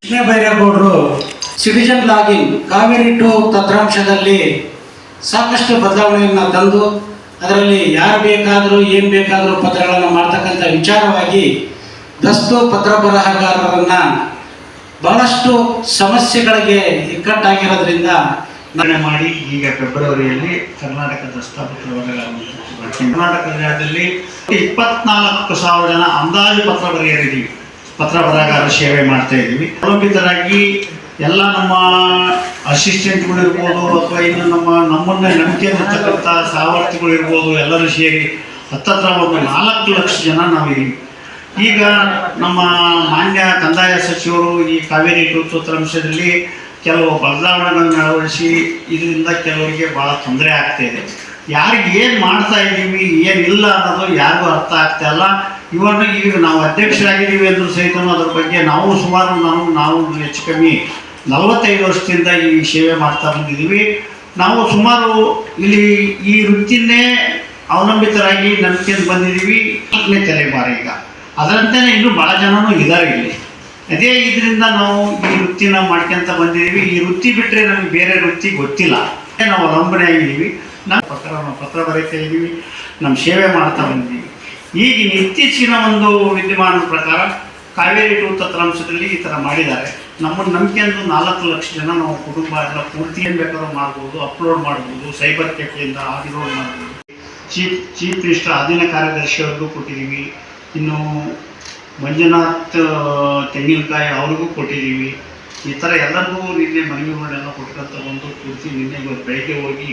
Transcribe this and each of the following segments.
ಕೃಷ್ಣ ಬೈರೇಗೌಡರು citizen login Kaveri two ತಂತ್ರಾಂಶದಲ್ಲಿ ಸಾಕಷ್ಟು ಬದಲಾವಣೆಯನ್ನು ತಂದು ಅದರಲ್ಲಿ ಯಾರು ಬೇಕಾದರೂ ಏನು ಬೇಕಾದರೂ ಪತ್ರಗಳನ್ನು ಮಾಡ್ತಕ್ಕಂಥ ವಿಚಾರವಾಗಿ ದಸ್ತು ಪತ್ರ ಬರಹಗಾರರನ್ನು ಬಹಳಷ್ಟು ಸಮಸ್ಯೆಗಳಿಗೆ ಇಕ್ಕಟ್ಟಾಗಿರೋದ್ರಿಂದ ನಿರ್ಣಯ ಮಾಡಿ ಈಗ ಫೆಬ್ರವರಿಯಲ್ಲಿ ಕರ್ನಾಟಕ ದಸ್ತಾಪತ್ರ ಕರ್ನಾಟಕ ರಾಜ್ಯದಲ್ಲಿ 24,000 ಜನ ಅಂದಾಜು ಪತ್ರ ಬರೆಯರಿದ್ದೀವಿ, ಪತ್ರ ಬರಹಗಾರ ಸೇವೆ ಮಾಡ್ತಾ ಇದ್ದೀವಿ. ಅವಲಂಬಿತರಾಗಿ ಎಲ್ಲ ನಮ್ಮ ಅಸಿಸ್ಟೆಂಟ್ಗಳು ಇರ್ಬೋದು ಅಥವಾ ಇನ್ನು ನಮ್ಮನ್ನೇ ನಂಬಿಕೆ ಇರ್ತಕ್ಕಂಥ ಸಹವರ್ತಿಗಳು ಇರ್ಬೋದು, ಎಲ್ಲರೂ ಸೇರಿ ಹತ್ತತ್ರ ಒಂದು 4 ಲಕ್ಷ ಜನ ನಾವಿದ್ದೀವಿ. ಈಗ ನಮ್ಮ ಮಾನ್ಯ ಕಂದಾಯ ಸಚಿವರು ಈ ಕಾವೇರಿ ಟು ತಂತ್ರಾಂಶದಲ್ಲಿ ಕೆಲವು ಬದಲಾವಣೆಗಳನ್ನು ಅಳವಡಿಸಿ ಇದರಿಂದ ಕೆಲವರಿಗೆ ಭಾಳ ತೊಂದರೆ ಆಗ್ತಾಯಿದೆ. ಯಾರಿಗೆ ಏನು ಮಾಡ್ತಾ ಇದ್ದೀವಿ ಏನಿಲ್ಲ ಅನ್ನೋದು ಯಾರಿಗೂ ಅರ್ಥ ಆಗ್ತಾ ಇಲ್ಲ. ಈಗ ನಾವು ಅಧ್ಯಕ್ಷರಾಗಿದ್ದೀವಿ ಅಂದರೂ ಸಹಿತ ಅದ್ರ ಬಗ್ಗೆ ನಾವು ಸುಮಾರು ನಾವು ಹೆಚ್ಚು ಕಮ್ಮಿ 45 ವರ್ಷದಿಂದ ಈ ಸೇವೆ ಮಾಡ್ತಾ ಬಂದಿದ್ದೀವಿ. ನಾವು ಸುಮಾರು ಇಲ್ಲಿ ಈ ವೃತ್ತಿನೇ ಅವಲಂಬಿತರಾಗಿ ನಂಬಿಕೆಂದು ಬಂದಿದ್ದೀವಿ. 4ನೇ ತಲೆಮಾರು ಈಗ ಅದರಂತೆಯೇ ಇನ್ನೂ ಭಾಳ ಜನನೂ ಇದ್ದಾರೆ ಇಲ್ಲಿ. ಅದೇ ಇದರಿಂದ ನಾವು ಈ ವೃತ್ತಿನ ಮಾಡ್ಕೊಂತ ಬಂದಿದ್ದೀವಿ. ಈ ವೃತ್ತಿ ಬಿಟ್ಟರೆ ನಮಗೆ ಬೇರೆ ವೃತ್ತಿ ಗೊತ್ತಿಲ್ಲ. ನಾವು ಅವಲಂಬನೆ ಆಗಿದ್ದೀವಿ. ನಾವು ಪತ್ರ ಬರೀತಾ ಇದ್ದೀವಿ, ನಮ್ಮ ಸೇವೆ ಮಾಡ್ತಾ ಬಂದಿದ್ದೀವಿ. ಈಗ ಇತ್ತೀಚಿನ ಒಂದು ವಿದ್ಯಮಾನದ ಪ್ರಕಾರ ಕಾವೇರಿ ಟು ತಂತ್ರಾಂಶದಲ್ಲಿ ಈ ಥರ ಮಾಡಿದ್ದಾರೆ. ನಮ್ಮನ್ನು ನಂಬಿಕೆಂದು 4 ಲಕ್ಷ ಜನ ನಾವು ಕುಟುಂಬ ಎಲ್ಲ ಪೂರ್ತಿ ಏನು ಬೇಕಾದ್ರೂ ಮಾಡ್ಬೋದು, ಅಪ್ಲೋಡ್ ಮಾಡ್ಬೋದು, ಸೈಬರ್ ಕೆಫೆಯಿಂದ ಆಡಿಲೋಡ್ ಮಾಡ್ಬೋದು. ಚೀಫ್ ಮಿನಿಸ್ಟರ್ ಅಧೀನ ಕಾರ್ಯದರ್ಶಿಯವ್ರಿಗೂ ಕೊಟ್ಟಿದ್ದೀವಿ. ಇನ್ನು ಮಂಜುನಾಥ್ ತೆಂಗಿನಕಾಯಿ ಅವ್ರಿಗೂ ಕೊಟ್ಟಿದ್ದೀವಿ. ಈ ಥರ ಎಲ್ಲರಿಗೂ ನಿನ್ನೆ ಮನವಿಗಳನ್ನೆಲ್ಲ ಕೊಟ್ಕೊಂತ ಒಂದು ಪೂರ್ತಿ ನಿನ್ನೆ ಬೆಳಗ್ಗೆ ಹೋಗಿ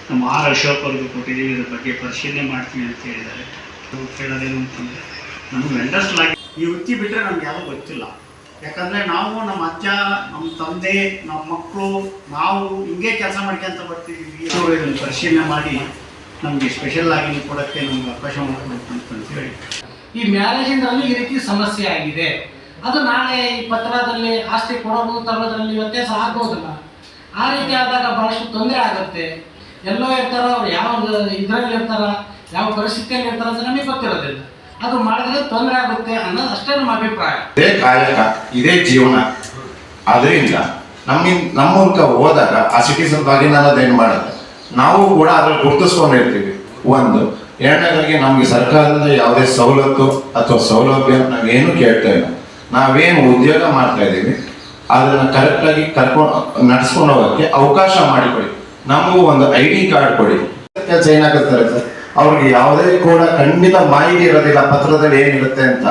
ನಮ್ಮ ಅಶೋಕ್ ಅವ್ರಿಗೂ ಕೊಟ್ಟಿದ್ದೀವಿ. ಇದ್ರ ಬಗ್ಗೆ ಪರಿಶೀಲನೆ ಮಾಡ್ತೀವಿ ಅಂತ ಹೇಳಿದ್ದಾರೆ. ಕೇಳೋದೇನು ಅಂತಂದರೆ ನಮಗೆ ವೆಂಡರ್ಸ್ಲಾಗಿ ಈ ವೃತ್ತಿ ಬಿಟ್ಟರೆ ನಮ್ಗೆ ಯಾವುದೂ ಗೊತ್ತಿಲ್ಲ. ಯಾಕಂದರೆ ನಾವು ನಮ್ಮ ಅಜ್ಜ, ನಮ್ಮ ತಂದೆ, ನಮ್ಮ ಮಕ್ಕಳು ನಾವು ಹಿಂಗೆ ಕೆಲಸ ಮಾಡ್ಕೊಂತ ಬರ್ತಿದ್ದೀವಿ. ಇದನ್ನು ಪರಿಶೀಲನೆ ಮಾಡಿ ನಮಗೆ ಸ್ಪೆಷಲ್ ಆಗಿ ಕೊಡೋಕ್ಕೆ ನಮ್ಗೆ ಅವಕಾಶ ಮಾಡಿಕೊಡ್ಬೇಕು ಅಂತ ಹೇಳಿ ಈ ಮ್ಯಾರೇಜಿಂದಲೂ ಈ ರೀತಿ ಸಮಸ್ಯೆ ಆಗಿದೆ. ಅದು ನಾಳೆ ಈ ಪತ್ರದಲ್ಲಿ ಆಸ್ತಿ ಕೊಡೋದು ತರೋದ್ರಲ್ಲಿ ವ್ಯತ್ಯಾಸ ಆಗೋದಿಲ್ಲ. ಆ ರೀತಿ ಆದಾಗ ಬಹಳಷ್ಟು ತೊಂದರೆ ಆಗುತ್ತೆ. ಎಲ್ಲೋ ಇರ್ತಾರ, ಅವ್ರು ಯಾವ ಇದರಲ್ಲಿ ಇರ್ತಾರ, ಯಾವ ಪರಿಸ್ಥಿತಿಯಲ್ಲಿ ಇರ್ತಾರ ಅಂತ ನಮಗೆ ಗೊತ್ತಿರೋದಿಲ್ಲ. ಅದು ಮಾಡಿದ್ರೆ ತೊಂದರೆ ಆಗುತ್ತೆ ಅನ್ನೋದು ಅಷ್ಟೇ ನಮ್ಮ ಅಭಿಪ್ರಾಯ. ಇದೇ ಕಾಯಕ, ಇದೇ ಜೀವನ. ಅದರಿಂದ ನಮ್ಮ ಮೂಲಕ ಹೋದಾಗ ಆ ಸಿಟಿಸನ್ ಲಾಗಿನ್ ಅನ್ನೋದೇನು ಮಾಡುತ್ತೆ, ನಾವು ಕೂಡ ಅದ್ರಲ್ಲಿ ಗುರುತಿಸ್ಕೊಂಡಿರ್ತೀವಿ. ಒಂದು ಎರಡನೇದಾಗಿ ನಮಗೆ ಸರ್ಕಾರದಿಂದ ಯಾವುದೇ ಸವಲತ್ತು ಅಥವಾ ಸೌಲಭ್ಯ ನಾವೇನು ಕೇಳ್ತಾ ಇಲ್ಲ. ನಾವೇನು ಉದ್ಯೋಗ ಮಾಡ್ತಾ ಇದ್ದೀವಿ ಅದನ್ನು ಕರೆಕ್ಟಾಗಿ ನಡೆಸ್ಕೊಂಡು ಹೋಗೋಕ್ಕೆ ಅವಕಾಶ ಮಾಡಿಕೊಡಿ. ನಮಗೂ ಒಂದು ID ಕಾರ್ಡ್ ಕೊಡಿ. ಕೆಲಸ ಏನಾಗುತ್ತಾರೆ ಸರ್, ಅವ್ರಿಗೆ ಯಾವುದೇ ಕೂಡ ಖಂಡಿತ ಮಾಹಿತಿ ಇರೋದಿಲ್ಲ ಪತ್ರದಲ್ಲಿ ಏನಿರುತ್ತೆ ಅಂತ.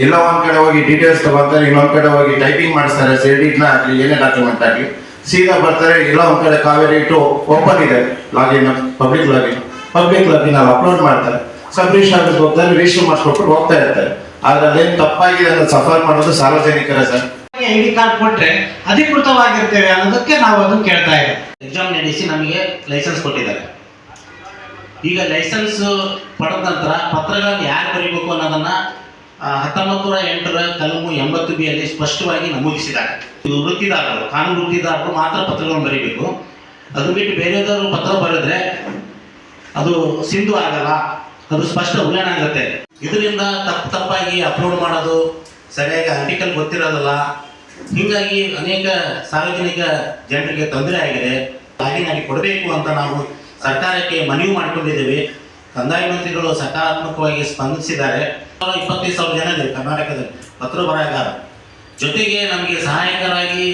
ಎಲ್ಲ ಒಂದ್ ಕಡೆ ಹೋಗಿ ಡೀಟೇಲ್ಸ್ ತಗೋತಾರೆ, ಇನ್ನೊಂದ್ ಕಡೆ ಹೋಗಿ ಟೈಪಿಂಗ್ ಮಾಡಿಸ್ತಾರೆ. ಸೇಡಿಟ್ನ ಆಗಲಿ ಏನೇ ಡಾಕ್ಯುಮೆಂಟ್ ಆಗಲಿ ಸೀದಾ ಬರ್ತಾರೆ. ಇಲ್ಲ ಒಂದ್ ಕಡೆ ಕಾವೇರಿ ಟು ಓಪನ್ ಇದೆ ಲಾಗಿನ್, ಪಬ್ಲಿಕ್ ಲಾಗಿನ್ ಅಲ್ಲಿ ಅಪ್ಲೋಡ್ ಮಾಡ್ತಾರೆ. ಸಬ್ ರಿಜಿಸ್ಟರ್ ಆಫೀಸ್ ಹೋಗ್ತಾರೆ, ರಿಜಿಸ್ಟರ್ ಮಾಡಿಸ್ಕೊಟ್ಟು ಹೋಗ್ತಾ ಇರ್ತಾರೆ. ಆದ್ರೆ ಅದೇನು ತಪ್ಪಾಗಿದೆ ಅಂತ ಸಫರ್ ಮಾಡೋದು ಸಾರ್ವಜನಿಕರೇ ಸರ್. ID ಕಾರ್ಡ್ ಕೊಟ್ರೆ ಅಧಿಕೃತವಾಗಿರ್ತೇವೆ ಅನ್ನೋದಕ್ಕೆ ನಾವು ಅದನ್ನು ಕೇಳ್ತಾ ಇದ್ದೇವೆ. ಎಕ್ಸಾಮ್ ನಡೆಸಿ ನಮಗೆ ಲೈಸೆನ್ಸ್ ಕೊಟ್ಟಿದ್ದಾರೆ. ಈಗ ಲೈಸೆನ್ಸ್ ಪಡೆದ ನಂತರ ಪತ್ರಗಳನ್ನು ಯಾರು ಬರೀಬೇಕು ಅನ್ನೋದನ್ನ 1908 ಕಲಮು 80B ಯಲ್ಲಿ ಸ್ಪಷ್ಟವಾಗಿ ನಮೂದಿಸಿದ್ದಾರೆ. ವೃತ್ತಿದಾರರು, ಕಾನೂನು ವೃತ್ತಿದಾರರು ಮಾತ್ರ ಪತ್ರಗಳನ್ನು ಬರೀಬೇಕು. ಅದು ಬಿಟ್ಟು ಬೇರೆಯವರು ಪತ್ರ ಬರೆದ್ರೆ ಅದು ಸಿಂಧು ಆಗಲ್ಲ, ಅದು ಸ್ಪಷ್ಟ ಉಲ್ಲಂಘನೆ ಆಗುತ್ತೆ. ಇದರಿಂದ ತಪ್ಪಾಗಿ ಅಪ್ಲೋಡ್ ಮಾಡೋದು, ಸರಿಯಾಗಿ ಆರ್ಟಿಕಲ್ ಗೊತ್ತಿರೋದಲ್ಲ, ಹೀಗಾಗಿ ಅನೇಕ ಸಾರ್ವಜನಿಕ ಜನರಿಗೆ ತೊಂದರೆ ಆಗಿದೆ. ಲಾಗಿನ್ ಆಗಿ ಕೊಡಬೇಕು ಅಂತ ನಾವು ಸರ್ಕಾರಕ್ಕೆ ಮನವಿ ಮಾಡಿಕೊಂಡಿದ್ದೇವೆ. ಕಂದಾಯ ಮಂತ್ರಿಗಳು ಸಕಾರಾತ್ಮಕವಾಗಿ ಸ್ಪಂದಿಸಿದ್ದಾರೆ. 25,000 ಜನ ಇದೆ ಕರ್ನಾಟಕದಲ್ಲಿ ಪತ್ರ ಬರಹಗಾರ. ಜೊತೆಗೆ ನಮಗೆ ಸಹಾಯಕರಾಗಿ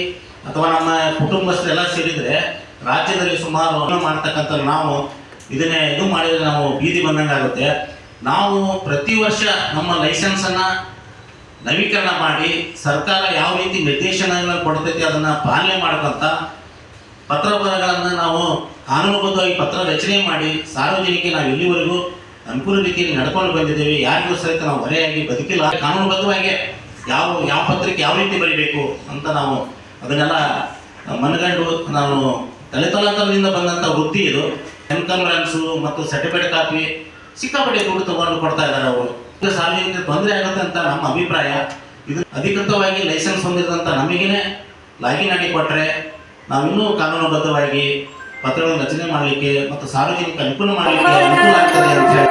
ಅಥವಾ ನಮ್ಮ ಕುಟುಂಬಸ್ಥರೆಲ್ಲ ಸೇರಿದರೆ ರಾಜ್ಯದಲ್ಲಿ ಸುಮಾರು ಮಾಡ್ತಕ್ಕಂಥ ನಾವು ಇದನ್ನೇ ಮಾಡಿದರೆ ನಾವು ಬೀದಿ ಬಂದಂಗೆ ಆಗುತ್ತೆ. ನಾವು ಪ್ರತಿ ವರ್ಷ ನಮ್ಮ ಲೈಸೆನ್ಸನ್ನು ನವೀಕರಣ ಮಾಡಿ ಸರ್ಕಾರ ಯಾವ ರೀತಿ ನಿರ್ದೇಶನಗಳನ್ನು ಕೊಡ್ತೈತಿ ಅದನ್ನು ಪಾಲನೆ ಮಾಡ್ಕೊಂತ ಪತ್ರ ಬರಹಗಳನ್ನು ನಾವು ಕಾನೂನುಬದ್ಧವಾಗಿ ಪತ್ರ ರಚನೆ ಮಾಡಿ ಸಾರ್ವಜನಿಕ ನಾವು ಇಲ್ಲಿವರೆಗೂ ಅನುಕೂಲ ರೀತಿಯಲ್ಲಿ ನಡ್ಕೊಂಡು ಬಂದಿದ್ದೇವೆ. ಯಾರಿಗೂ ಸಹಿತ ನಾವು ಹೊರೆಯಾಗಿ ಬದುಕಿಲ್ಲ. ಕಾನೂನುಬದ್ಧವಾಗಿ ಯಾವ ಪತ್ರಕ್ಕೆ ಯಾವ ರೀತಿ ಬರೀಬೇಕು ಅಂತ ನಾವು ಅದನ್ನೆಲ್ಲ ಮನಗಂಡು ನಾನು ತಲೆತಲಾಂತರದಿಂದ ಬಂದಂಥ ವೃತ್ತಿ ಇದು. ಎನ್ಕಂಬರೆನ್ಸು ಮತ್ತು ಸರ್ಟಿಫಿಕೇಟ್ ಕಾಪಿ ಸಿಕ್ಕಾಪಟ್ಟೆ ದುಡ್ಡು ತಗೊಂಡು ಕೊಡ್ತಾ ಇದ್ದಾರೆ ಅವರು. ಇದು ಸಾರ್ವಜನಿಕ ತೊಂದರೆ ಆಗುತ್ತೆ ಅಂತ ನಮ್ಮ ಅಭಿಪ್ರಾಯ. ಇದು ಅಧಿಕೃತವಾಗಿ ಲೈಸೆನ್ಸ್ ಹೊಂದಿದಂಥ ನಮಗೇನೆ ಲಾಗಿನ್ ಆಗಿ ಕೊಟ್ಟರೆ ನಾವಿನ್ನೂ ಕಾನೂನುಬದ್ಧವಾಗಿ ಪತ್ರಗಳನ್ನು ರಚನೆ ಮಾಡಲಿಕ್ಕೆ ಮತ್ತು ಸಾರ್ವಜನಿಕ ಅನುಕೂಲ ಮಾಡಲಿಕ್ಕೆ ಅನುಕೂಲ ಆಗ್ತದೆ ಅಂತ ಹೇಳಿ